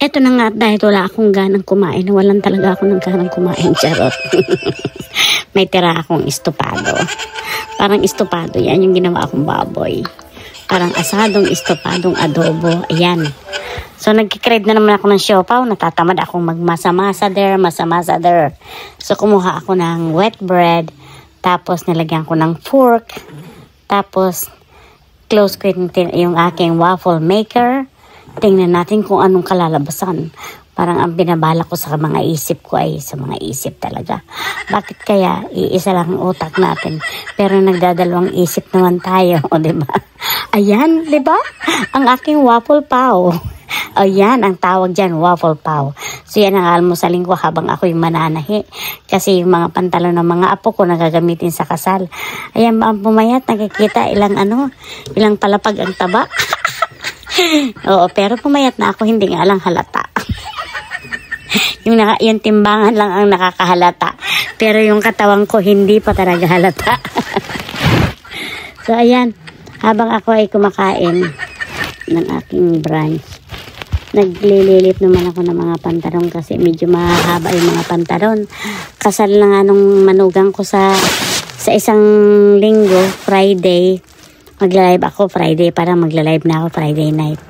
Eto na nga, dahil wala akong ganang kumain, walan talaga ako ng ganang kumain, charot. May tira akong estopado. Parang estopado yan, yung ginawa akong baboy. Parang asadong estopadong adobo, ayan. So, nagkikrave na naman ako ng siopaw, natatamad akong magmasa-masa there. So, kumuha ako ng wet bread, tapos nilagyan ko ng fork, tapos close ko yung aking waffle maker. Tingnan natin kung anong kalalabasan. Parang ang binabala ko sa mga isip ko ay sa mga isip talaga. Bakit kaya iisa lang ang utak natin pero nagdadalawang isip naman tayo, o diba? Ayan, diba? Ang aking waffle paw. Ayan, ang tawag dyan, waffle paw. So yan ang almusalin ko habang ako'y mananahi. Kasi yung mga pantalon ng mga apo ko nagagamitin sa kasal. Ayan ba ang pumayat? Nakikita ilang palapag ang taba. Oo, pero pumayat na ako, hindi nga lang halata. yung timbangan lang ang nakakahalata. Pero yung katawan ko hindi pa talaga halata. So ayan, habang ako ay kumakain ng aking brunch, naglililip naman ako ng mga pantalon kasi medyo mahaba yung mga pantalon. Kasal na nga nung manugang ko sa isang linggo, Friday. Magla-live ako Friday, parang magla-live na ako Friday night.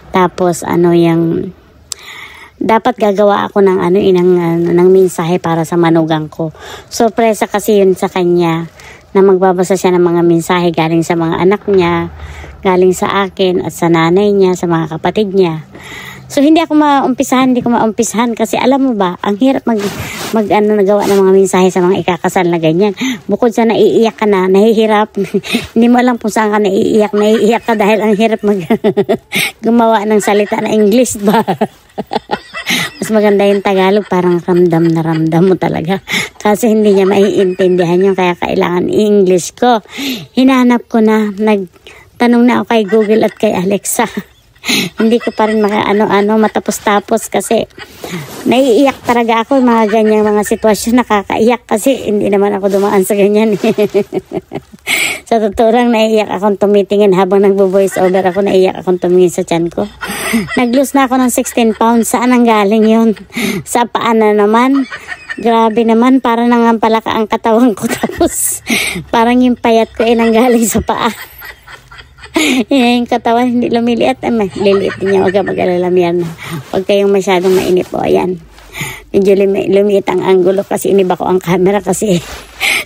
Tapos yung dapat gagawa ako ng ng mensahe para sa manugang ko. Sorpresa kasi yun sa kanya na magbabasa siya ng mga mensahe galing sa mga anak niya, galing sa akin at sa nanay niya, sa mga kapatid niya. So hindi ko maumpisahan kasi alam mo ba, ang hirap nagawa ng mga mensahe sa mga ikakasal na ganyan. Bukod sa naiiyak ka na, nahihirap, hindi mo alam kung saan ka naiiyak ka dahil ang hirap gumawa ng salita na English ba. Mas maganda yung Tagalog, parang ramdam na ramdam mo talaga. Kasi hindi niya maiintindihan yun, kaya kailangan English ko. Hinanap ko na, nagtanong na ako kay Google at kay Alexa. Hindi ko pa rin matapos-tapos kasi naiiyak talaga ako mga ganyang mga sitwasyon, nakakaiyak kasi hindi naman ako dumaan sa ganyan. Sa totoo lang, naiiyak akong tumitingin habang nagbo-voice over ako, naiiyak akong tumingin sa tiyan ko. Nag-lose na ako ng 16 pounds. Saan ang galing yun? Sa paa na naman. Grabe naman, parang nangampalaka ang katawan ko tapos parang yung payat ko ay nanggaling sa paa. Yung katawan hindi lumiliit, liliit din niya, wag ka mag-alala yan. Huwag kayong masyadong mainip po, ayan. Medyo lumiit ang angulo kasi iniba ko ang camera kasi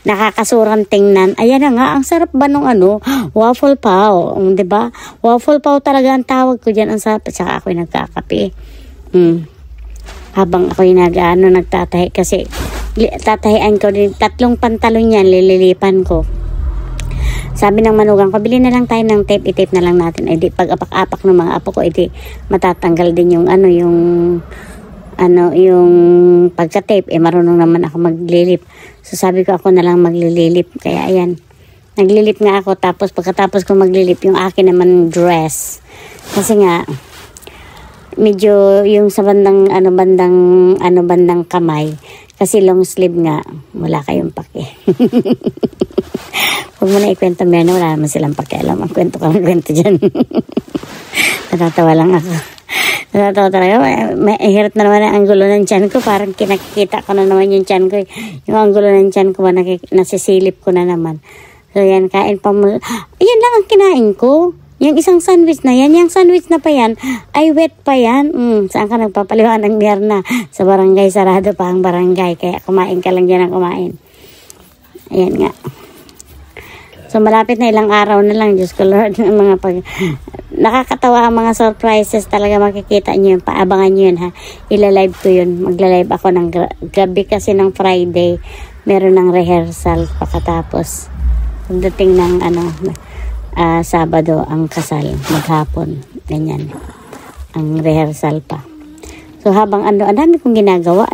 nakakasurang tingnan. Ayan na nga, ang sarap ba nung waffle paw, diba? Waffle paw talaga ang tawag ko dyan, ang sarap. At saka ako'y nagkakape. Habang ako'y nagtatahi kasi tatahian ko din, 3 pantalon yan, lililipan ko. Sabi ng manugang ko, bili na lang tayo ng tape, i-tape na lang natin. Di pag apak-apak ng mga apo ko, matatanggal din yung yung pagka-tape. Marunong naman ako maglilip. So sabi ko, ako na lang maglilip. Kaya ayan, naglilip nga ako. Tapos pagkatapos ko maglilip, yung akin naman dress. Kasi nga, medyo yung sa bandang kamay. Kasi long sleeve nga, wala kayong pake. Huwag mo na ikwento meron, wala naman silang pakialam. Ang kwento ka ng kwento dyan. Natatawa lang ako. Natatawa talaga. Hirap na naman ang angulo ng tiyan ko. Parang kinakita ko na naman yung tiyan ko. Yung angulo ng tiyan ko, nasisilip ko na naman. So yan, kain pa mo. Yan lang ang kinain ko. Yung isang sandwich na yan, yung sandwich na pa yan, ay wet pa yan. Saan ka nagpapaliwan ng Mierna? Sa barangay, sarado pa ang barangay. Kaya kumain ka lang dyan ang kumain. Ayan nga. So malapit na ilang araw na lang, Diyos ko Lord, nakakatawa ang mga surprises talaga, makikita nyo yun, paabangan nyo yun ha, ilalive ko yun, magla-live ako ng gabi kasi ng Friday, meron ng rehearsal pagkatapos, pagdating ng Sabado ang kasal, maghapon, ganyan, ang rehearsal pa. So habang ang dami kong ginagawa,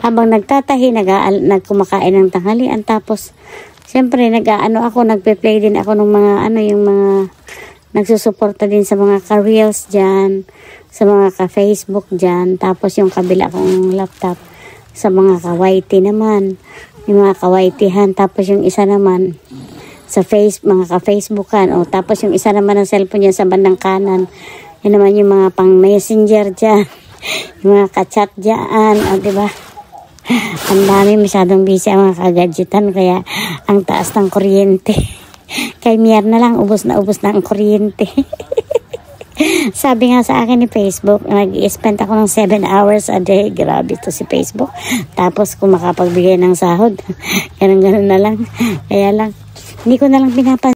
habang nagtatahi, nagkumakain ng tanghalian, tapos siyempre, nagpe-play din ako ng mga, yung mga, nagsusuporta din sa mga ka-reels dyan, sa mga ka-Facebook dyan, tapos yung kabila kong laptop, sa mga ka-YT naman, yung mga ka-YThan, tapos yung isa naman, sa mga ka-Facebookan, tapos yung isa naman ng cellphone niya sa bandang kanan, yun naman yung mga pang-messenger dyan, Yung mga kachat dyan, diba? Ang dami, masyadong busy ang mga kagadgetan, kaya ang taas ng kuryente. Kay Mier na lang, ubos na ang kuryente. Sabi nga sa akin ni Facebook, nag-spend ako ng 7 hours a day. Grabe to si Facebook. Tapos kung makapagbigay ng sahod, ganun na lang. Kaya lang, hindi ko na lang pinapansin.